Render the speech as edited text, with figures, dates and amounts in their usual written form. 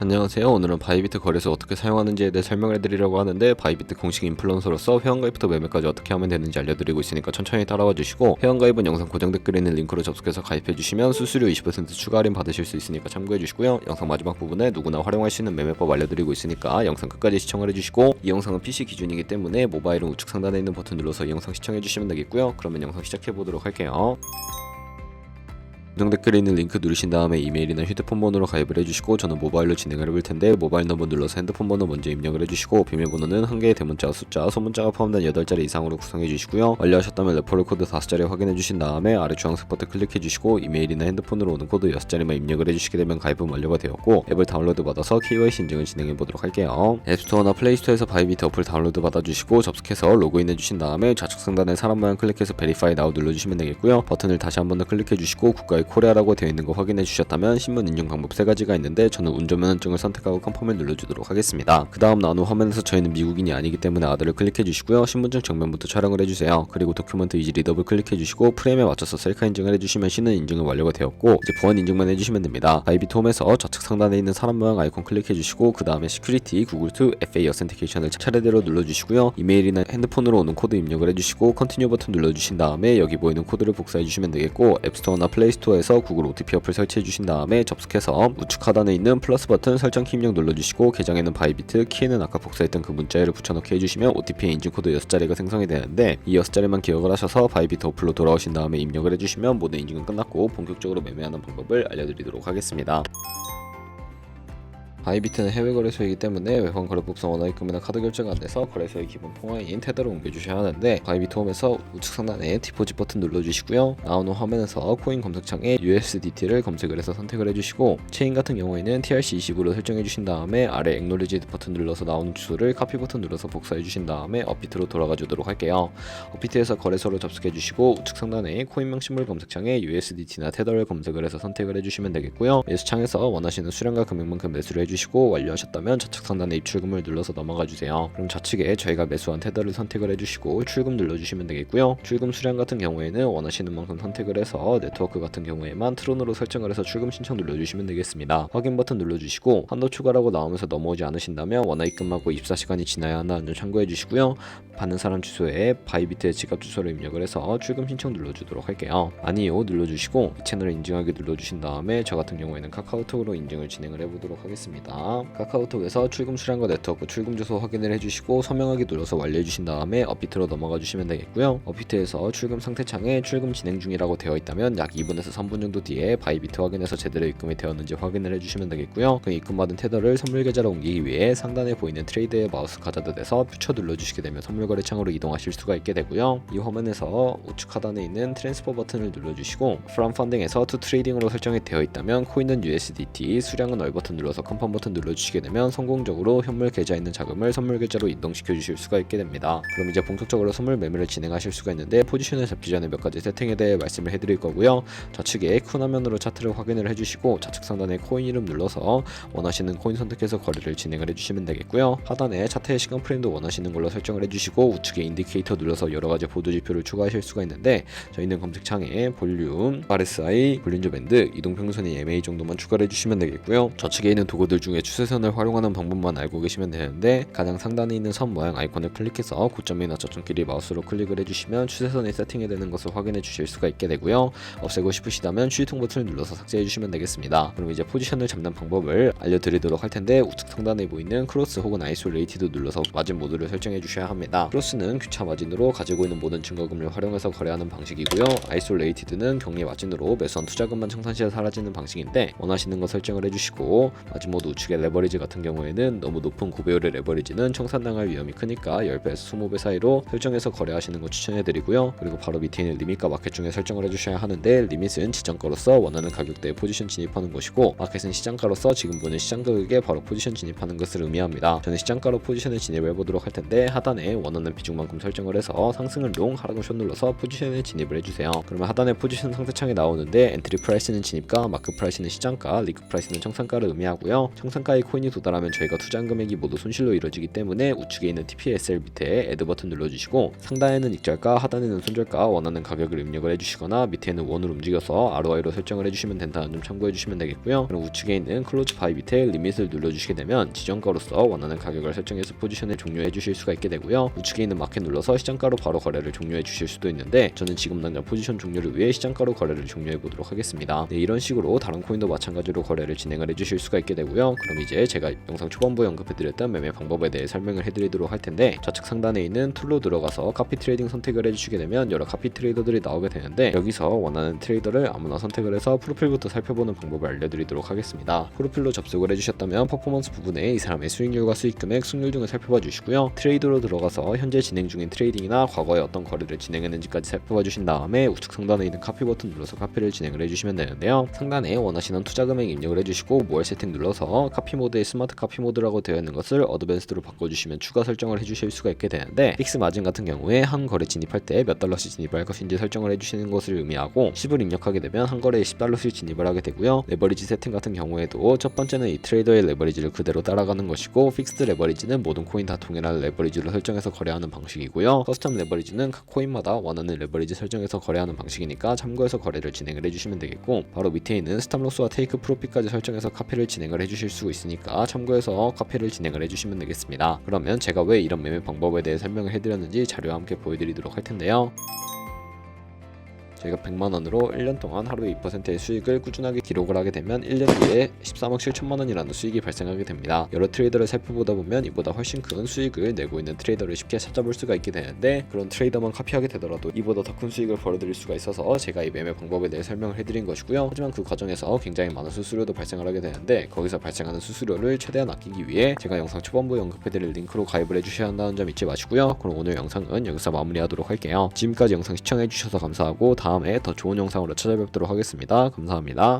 안녕하세요. 오늘은 바이비트 거래소 어떻게 사용하는지에 대해 설명을 해드리려고 하는데, 바이비트 공식 인플루언서로서 회원가입부터 매매까지 어떻게 하면 되는지 알려드리고 있으니까 천천히 따라와 주시고, 회원가입은 영상 고정 댓글에 있는 링크로 접속해서 가입해주시면 수수료 20% 추가 할인 받으실 수 있으니까 참고해주시고요. 영상 마지막 부분에 누구나 활용할 수 있는 매매법 알려드리고 있으니까 영상 끝까지 시청을 해주시고, 이 영상은 PC 기준이기 때문에 모바일은 우측 상단에 있는 버튼 눌러서 이 영상 시청해주시면 되겠고요. 그러면 영상 시작해보도록 할게요. 고정 댓글에 있는 링크 누르신 다음에 이메일이나 휴대폰 번호로 가입을 해주시고, 저는 모바일로 진행을 해볼 텐데 모바일 넘버 눌러서 핸드폰 번호 먼저 입력을 해주시고, 비밀번호는 한 개의 대문자와 숫자, 소문자가 포함된 8자리 이상으로 구성해주시고요. 완료하셨다면 레퍼럴 코드 5자리 확인해주신 다음에 아래 주황색 버튼 클릭해주시고, 이메일이나 핸드폰으로 오는 코드 6자리만 입력을 해주시게 되면 가입은 완료가 되었고, 앱을 다운로드 받아서 KYC 인증을 진행해보도록 할게요. 앱스토어나 플레이스토어에서 바이비트 어플 다운로드 받아주시고 접속해서 로그인 해주신 다음에 좌측 상단에 사람 모양 클릭해서 베리파이 나우 눌러주시면 되겠고요. 버튼을 다시 한 번 더 클릭해주시고 국가의 코리아라고 되어 있는 거 확인해 주셨다면 신분 인증 방법 3가지가 있는데, 저는 운전면허증을 선택하고 컨펌을 눌러주도록 하겠습니다. 그 다음 나온 화면에서 저희는 미국인이 아니기 때문에 아들을 클릭해 주시고요. 신분증 정면부터 촬영을 해주세요. 그리고 도큐먼트 이지 리더블 클릭해 주시고 프레임에 맞춰서 셀카 인증을 해주시면 신원 인증은 완료가 되었고, 이제 보안 인증만 해주시면 됩니다. 바이비트 홈에서 좌측 상단에 있는 사람 모양 아이콘 클릭해 주시고, 그 다음에 시큐리티 구글2 FA 어센티케이션을 차례대로 눌러주시고요. 이메일이나 핸드폰으로 오는 코드 입력을 해주시고 컨티뉴 버튼 눌러주신 다음에 여기 보이는 코드를 복사해 주시면 되겠고, 앱스토어나 플레이스토어에서 구글 OTP 어플 설치해 주신 다음에 접속해서 우측 하단에 있는 플러스 버튼 설정 키 입력 눌러주시고, 계정에는 바이비트, 키에는 아까 복사했던 그 문자열을 붙여넣기 해주시면 OTP의 인증 코드 6자리가 생성이 되는데, 이 6자리만 기억을 하셔서 바이비트 어플로 돌아오신 다음에 입력을 해주시면 모든 인증은 끝났고 본격적으로 매매하는 방법을 알려드리도록 하겠습니다. 바이비트는 해외 거래소이기 때문에 외환 거래법상 원화입금이나 카드 결제가 안돼서 거래소의 기본 통화인 테더로 옮겨주셔야 하는데, 바이비트 홈에서 우측 상단에 디포짓 버튼 눌러주시고요. 나오는 화면에서 코인 검색창에 USDT를 검색을 해서 선택을 해주시고, 체인 같은 경우에는 TRC20으로 설정해주신 다음에 아래 액놀리지 버튼 눌러서 나오는 주소를 카피 버튼 눌러서 복사해주신 다음에 업비트로 돌아가 주도록 할게요. 업비트에서 거래소로 접속해주시고 우측 상단에 코인명 신물 검색창에 USDT나 테더를 검색을 해서 선택을 해주시면 되겠고요. 매수창에서 원하시는 수량과 금액만큼 매수를 해주시고 완료하셨다면 좌측 상단에 입출금을 눌러서 넘어가 주세요. 그럼 좌측에 저희가 매수한 테더를 선택을 해주시고 출금 눌러주시면 되겠고요. 출금 수량 같은 경우에는 원하시는 만큼 선택을 해서, 네트워크 같은 경우에만 트론으로 설정을 해서 출금 신청 눌러주시면 되겠습니다. 확인 버튼 눌러주시고 한도 추가라고 나오면서 넘어오지 않으신다면 원화입금하고 24시간이 지나야 한다는 점 참고해 주시고요. 받는 사람 주소에 바이비트의 지갑 주소를 입력을 해서 출금 신청 눌러주도록 할게요. 아니요 눌러주시고 이 채널을 인증하기 눌러주신 다음에 저 같은 경우에는 카카오톡으로 인증을 진행을 해보도록 하겠습니다. 카카오톡에서 출금 수량과 네트워크 출금 주소 확인을 해주시고 서명하기 눌러서 완료해주신 다음에 업비트로 넘어가 주시면 되겠고요. 업비트에서 출금 상태 창에 출금 진행 중이라고 되어 있다면 약 2분에서 3분 정도 뒤에 바이비트 확인해서 제대로 입금이 되었는지 확인을 해주시면 되겠고요. 그 입금받은 테더를 선물 계좌로 옮기기 위해 상단에 보이는 트레이드의 마우스 가져다대서 퓨처 눌러주시게 되면 선물 거래 창으로 이동하실 수가 있게 되고요. 이 화면에서 우측 하단에 있는 트랜스퍼 버튼을 눌러주시고 From Funding에서 To Trading으로 설정이 되어 있다면 코인은 USDT, 수량은 얼 버튼 눌러서 컨펌 버튼 눌러주시게 되면 성공적으로 현물 계좌에 있는 자금을 선물 계좌로 이동시켜 주실 수가 있게 됩니다. 그럼 이제 본격적으로 선물 매매를 진행하실 수가 있는데, 포지션을 잡기 전에 몇 가지 세팅에 대해 말씀을 해드릴 거고요. 좌측에 큰 화면으로 차트를 확인을 해주시고 좌측 상단에 코인 이름 눌러서 원하시는 코인 선택해서 거래를 진행을 해주시면 되겠고요. 하단에 차트의 시간 프레임도 원하시는 걸로 설정을 해주시고 우측에 인디케이터 눌러서 여러가지 보도 지표를 추가하실 수가 있는데, 저희는 검색창에 볼륨, RSI, 볼린저 밴드, 이동평선이 MA 정도만 추가를 해주시면 되겠고요. 좌측에 있는 도구들 중에 추세선을 활용하는 방법만 알고 계시면 되는데, 가장 상단에 있는 선 모양 아이콘을 클릭해서 고점이나 저점끼리 마우스로 클릭을 해주시면 추세선이 세팅이 되는 것을 확인해 주실 수가 있게 되고요. 없애고 싶으시다면 휴통 버튼을 눌러서 삭제해 주시면 되겠습니다. 그럼 이제 포지션을 잡는 방법을 알려드리도록 할 텐데, 우측 상단에 보이는 크로스 혹은 아이솔레이티드 눌러서 마진 모드를 설정해 주셔야 합니다. 크로스는 교차 마진으로 가지고 있는 모든 증거금을 활용해서 거래하는 방식이고요. 아이솔레이티드는 경리 마진으로 매수한 투자금만 청산 시에 사라지는 방식인데, 원하시는 거 설정을 해주시고 마진 모드 우측에 레버리지 같은 경우에는 너무 높은 고배율의 레버리지는 청산당할 위험이 크니까 10배에서 20배 사이로 설정해서 거래하시는 거 추천해드리고요. 그리고 바로 밑에 있는 리밋과 마켓 중에 설정을 해주셔야 하는데, 리밋은 지정가로서 원하는 가격대에 포지션 진입하는 것이고, 마켓은 시장가로서 지금 보는 시장 가격에 바로 포지션 진입하는 것을 의미합니다. 저는 시장가로 포지션을 진입을 해보도록 할 텐데, 하단에 원하는 비중만큼 설정을 해서 상승은 롱, 하락은 숏 눌러서 포지션에 진입을 해주세요. 그러면 하단에 포지션 상태창이 나오는데, 엔트리 프라이스는 진입가, 마크 프라이스는 시장가, 리그 프라이스는 청산가를 의미하고요. 정상가의 코인이 도달하면 저희가 투자한 금액이 모두 손실로 이루어지기 때문에 우측에 있는 TPSL 밑에 애드 버튼 눌러주시고 상단에는 익절가, 하단에는 손절가 원하는 가격을 입력을 해주시거나 밑에는 원을 움직여서 ROI로 설정을 해주시면 된다는 점 참고해주시면 되겠고요. 그럼 우측에 있는 클로즈 바이 밑에 리밋을 눌러주시게 되면 지정가로서 원하는 가격을 설정해서 포지션을 종료해 주실 수가 있게 되고요. 우측에 있는 마켓 눌러서 시장가로 바로 거래를 종료해 주실 수도 있는데 저는 지금 당장 포지션 종료를 위해 시장가로 거래를 종료해 보도록 하겠습니다. 네, 이런 식으로 다른 코인도 마찬가지로 거래를 진행을 해주실 수가 있게 되고요. 그럼 이제 제가 영상 초반부에 언급해드렸던 매매 방법에 대해 설명을 해드리도록 할 텐데 좌측 상단에 있는 툴로 들어가서 카피 트레이딩 선택을 해주시게 되면 여러 카피 트레이더들이 나오게 되는데 여기서 원하는 트레이더를 아무나 선택을 해서 프로필부터 살펴보는 방법을 알려드리도록 하겠습니다. 프로필로 접속을 해주셨다면 퍼포먼스 부분에 이 사람의 수익률과 수익금액, 승률 등을 살펴봐 주시고요. 트레이더로 들어가서 현재 진행 중인 트레이딩이나 과거에 어떤 거래를 진행했는지까지 살펴봐 주신 다음에 우측 상단에 있는 카피 버튼 눌러서 카피를 진행을 해주시면 되는데요. 상단에 원하시는 투자 금액 입력을 해주시고 모알 세팅 눌러서 카피 모드에 스마트 카피 모드라고 되어 있는 것을 어드밴스드로 바꿔주시면 추가 설정을 해주실 수가 있게 되는데 픽스 마진 같은 경우에 한 거래 진입할 때 몇 달러씩 진입할 것인지 설정을 해주시는 것을 의미하고 10을 입력하게 되면 한 거래에 10달러씩 진입을 하게 되고요. 레버리지 세팅 같은 경우에도 첫 번째는 이 트레이더의 레버리지를 그대로 따라가는 것이고 픽스드 레버리지는 모든 코인 다 동일한 레버리지로 설정해서 거래하는 방식이고요. 커스텀 레버리지는 각 코인마다 원하는 레버리지 설정해서 거래하는 방식이니까 참고해서 거래를 진행을 해주시면 되겠고 바로 밑에 있는 스탑로스와 테이크 프로핏까지 설정해서 카피를 진행을 해주실 수 있으니까 참고해서 카피를 진행을 해주시면 되겠습니다. 그러면 제가 왜 이런 매매 방법에 대해 설명을 해드렸는지 자료와 함께 보여드리도록 할 텐데요. 저희가 100만원으로 1년 동안 하루에 2%의 수익을 꾸준하게 기록을 하게 되면 1년 뒤에 13억 7천만원이라는 수익이 발생하게 됩니다. 여러 트레이더를 살펴보다 보면 이보다 훨씬 큰 수익을 내고 있는 트레이더를 쉽게 찾아볼 수가 있게 되는데 그런 트레이더만 카피하게 되더라도 이보다 더 큰 수익을 벌어들일 수가 있어서 제가 이 매매 방법에 대해 설명을 해드린 것이고요. 하지만 그 과정에서 굉장히 많은 수수료도 발생을 하게 되는데 거기서 발생하는 수수료를 최대한 아끼기 위해 제가 영상 초반부에 언급해드릴 링크로 가입을 해주셔야 한다는 점 잊지 마시고요. 그럼 오늘 영상은 여기서 마무리하도록 할게요. 지금까지 영상 시청해주셔서 감사하고 다음에 더 좋은 영상으로 찾아뵙도록 하겠습니다. 감사합니다.